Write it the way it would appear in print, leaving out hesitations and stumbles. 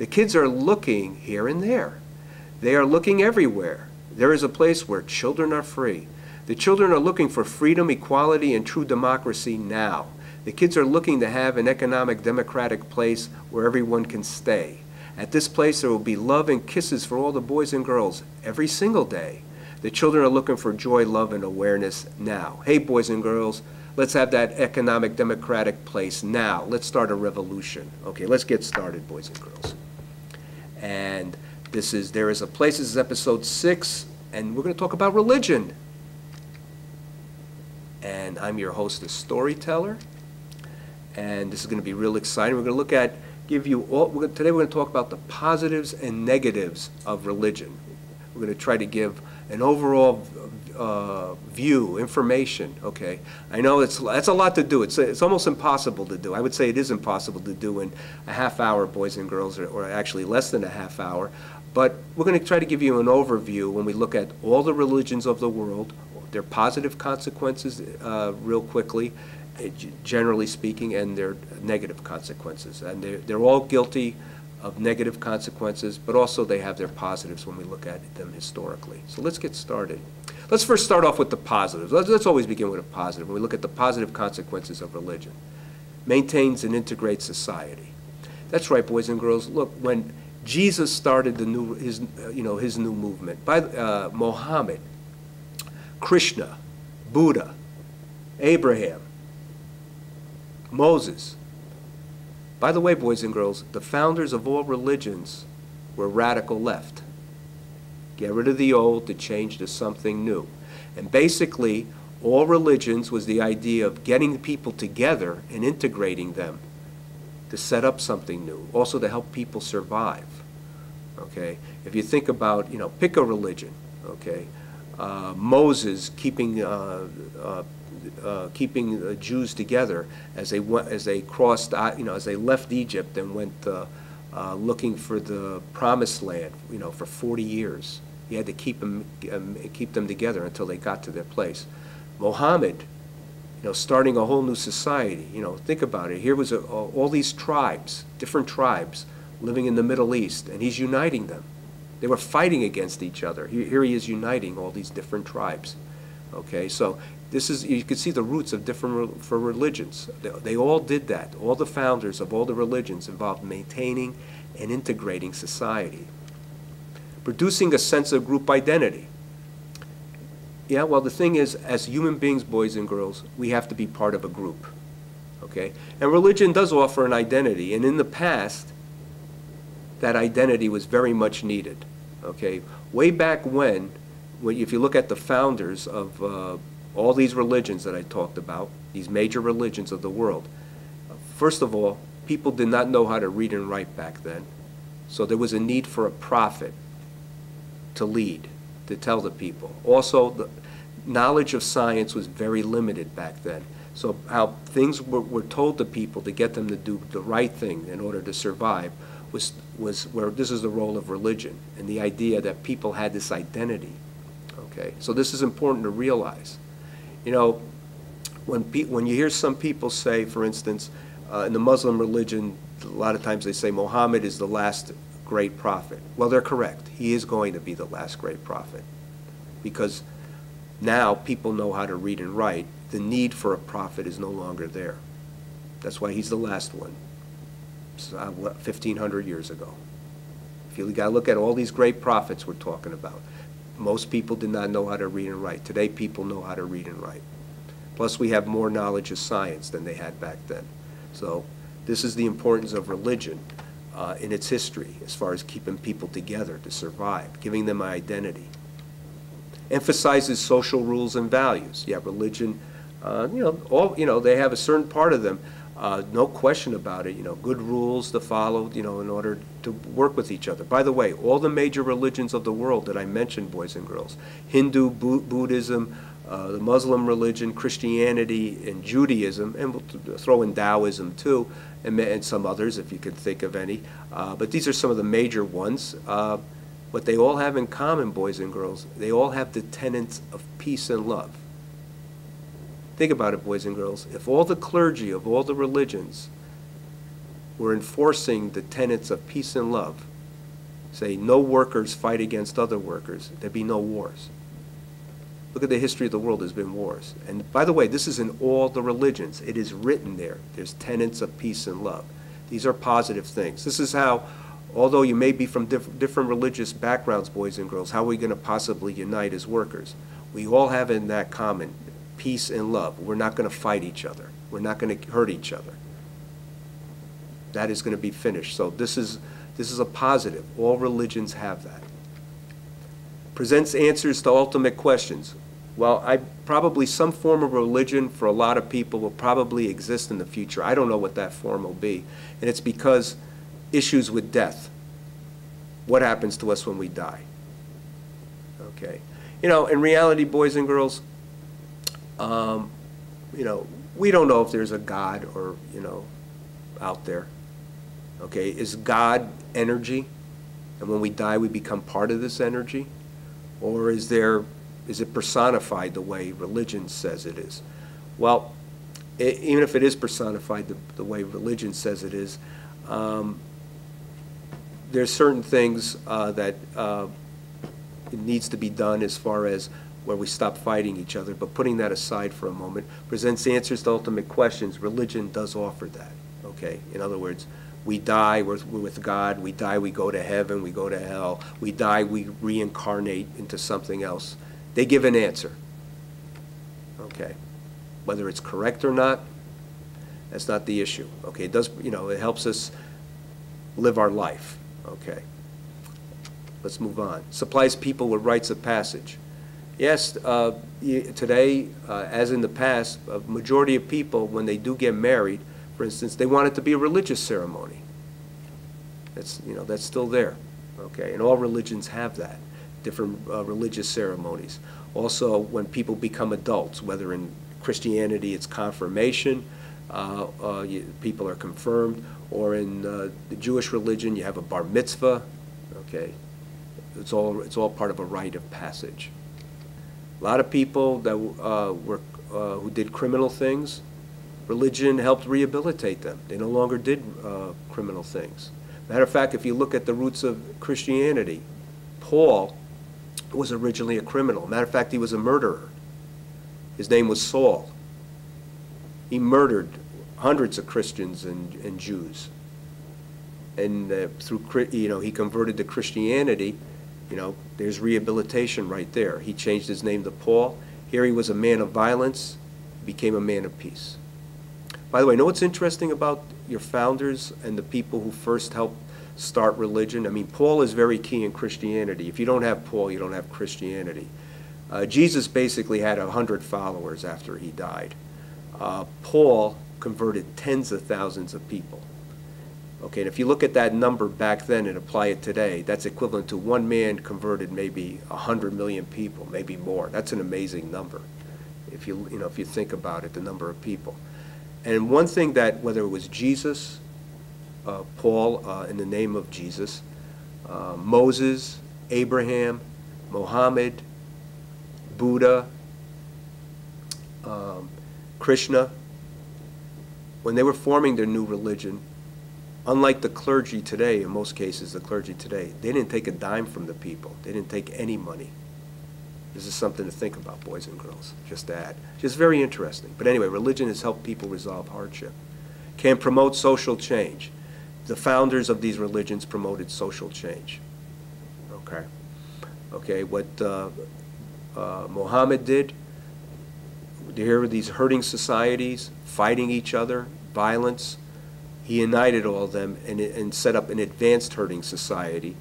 The kids are looking here and there. They are looking everywhere. There is a place where children are free. The children are looking for freedom, equality, and true democracy now. The kids are looking to have an economic, democratic place where everyone can stay. At this place, there will be love and kisses for all the boys and girls every single day. The children are looking for joy, love, and awareness now. Hey, boys and girls, let's have that economic, democratic place now. Let's start a revolution. Okay, let's get started, boys and girls. And this is There Is a Place. This is episode 6, and we're going to talk about religion. And I'm your host, the storyteller. And this is going to be real exciting. We're going to look at, today we're going to talk about the positives and negatives of religion. We're going to try to give an overall view, information, okay? I know that's a lot to do. It's almost impossible to do. I would say it is impossible to do in a half hour, boys and girls, or actually less than a half hour. But we're going to try to give you an overview when we look at all the religions of the world, their positive consequences real quickly, generally speaking, and their negative consequences. And they're all guilty of negative consequences, but also they have their positives when we look at them historically. So let's get started. Let's first start off with the positives. Let's always begin with a positive. When we look at the positive consequences of religion, maintains and integrates society. That's right, boys and girls. Look, when Jesus started his new movement, by Mohammed, Krishna, Buddha, Abraham, Moses. By the way, boys and girls, the founders of all religions were radical left. Get rid of the old to change to something new. And basically, all religions was the idea of getting people together and integrating them to set up something new, also to help people survive. Okay? If you think about, pick a religion, okay? Moses keeping Jews together as they crossed, as they left Egypt and went looking for the promised land, for 40 years. He had to keep them together until they got to their place. Muhammad, starting a whole new society. Think about it. Here was all these tribes, different tribes, living in the Middle East, and he's uniting them. They were fighting against each other. Here he is uniting all these different tribes. Okay, so you can see the roots of different religions. They all did that. All the founders of all the religions involved maintaining and integrating society. Producing a sense of group identity. Yeah, well, the thing is, as human beings, boys and girls, we have to be part of a group. Okay? And religion does offer an identity, and in the past, that identity was very much needed. Okay? Way back when, if you look at the founders of all these religions that I talked about, these major religions of the world, first of all, people did not know how to read and write back then. So there was a need for a prophet to lead, to tell the people. Also, the knowledge of science was very limited back then. So how things were told to people to get them to do the right thing in order to survive was where this is the role of religion and the idea that people had this identity. Okay, so this is important to realize. When you hear some people say, for instance, in the Muslim religion, a lot of times they say Muhammad is the last great prophet. Well, they're correct. He is going to be the last great prophet because now people know how to read and write. The need for a prophet is no longer there. That's why he's the last one. 1,500 years ago. If you got to look at all these great prophets we're talking about, most people did not know how to read and write. Today, people know how to read and write. Plus, we have more knowledge of science than they had back then. So this is the importance of religion in its history as far as keeping people together to survive, giving them an identity. Emphasizes social rules and values. Yeah, religion, they have a certain part of them. No question about it, good rules to follow, in order to work with each other. By the way, all the major religions of the world that I mentioned, boys and girls, Hindu, Buddhism, the Muslim religion, Christianity, and Judaism, and we'll throw in Taoism too, and some others if you could think of any. But these are some of the major ones. What they all have in common, boys and girls, they all have the tenets of peace and love. Think about it, boys and girls. If all the clergy of all the religions were enforcing the tenets of peace and love, say no workers fight against other workers, there'd be no wars. Look at the history of the world, there's been wars. And by the way, this is in all the religions. It is written there. There's tenets of peace and love. These are positive things. This is how, although you may be from different religious backgrounds, boys and girls, how are we going to possibly unite as workers? We all have in that common, peace and love. We're not going to fight each other. We're not going to hurt each other. That is going to be finished. So this is a positive. All religions have that. Presents answers to ultimate questions. Well, probably some form of religion for a lot of people will probably exist in the future. I don't know what that form will be. And it's because issues with death. What happens to us when we die? Okay. You know, in reality, boys and girls, you know, we don't know if there's a God or, you know, out there. Okay. Is God energy? And when we die, we become part of this energy? Or is it personified the way religion says it is? Well, even if it is personified the way religion says it is, there's certain things that it needs to be done as far as where we stop fighting each other. But putting that aside for a moment, presents answers to ultimate questions. Religion does offer that. Okay, in other words, we die, we're with God. We die, we go to heaven, we go to hell. We die, we reincarnate into something else. They give an answer. Okay, whether it's correct or not, that's not the issue. Okay, it does, you know, it helps us live our life. Okay, let's move on. Supplies people with rites of passage. Yes, today, as in the past, a majority of people, when they do get married, for instance, they want it to be a religious ceremony. That's, you know, that's still there. Okay, and all religions have that, different religious ceremonies. Also, when people become adults, whether in Christianity it's confirmation, people are confirmed, or in the Jewish religion you have a bar mitzvah. Okay, it's all part of a rite of passage. A lot of people that who did criminal things, religion helped rehabilitate them. They no longer did criminal things. Matter of fact, if you look at the roots of Christianity, Paul was originally a criminal. Matter of fact, he was a murderer. His name was Saul. He murdered hundreds of Christians and Jews. And through, you know, he converted to Christianity. You know, there's rehabilitation right there. He changed his name to Paul. Here he was a man of violence, became a man of peace. By the way, you know what's interesting about your founders and the people who first helped start religion? I mean, Paul is very key in Christianity. If you don't have Paul, you don't have Christianity. Jesus basically had 100 followers after he died. Paul converted tens of thousands of people. Okay, and if you look at that number back then and apply it today, that's equivalent to one man converted maybe 100 million people, maybe more. That's an amazing number. If you think about it, the number of people. And one thing that, whether it was Jesus, Paul in the name of Jesus, Moses, Abraham, Muhammad, Buddha, Krishna, when they were forming their new religion, unlike the clergy today, in most cases the clergy today, they didn't take a dime from the people. They didn't take any money. This is something to think about, boys and girls, just to add. Just very interesting. But anyway, religion has helped people resolve hardship. Can promote social change. The founders of these religions promoted social change. Okay. Okay, what Muhammad did, here were these hurting societies, fighting each other, violence. He united all of them and set up an advanced hurting society.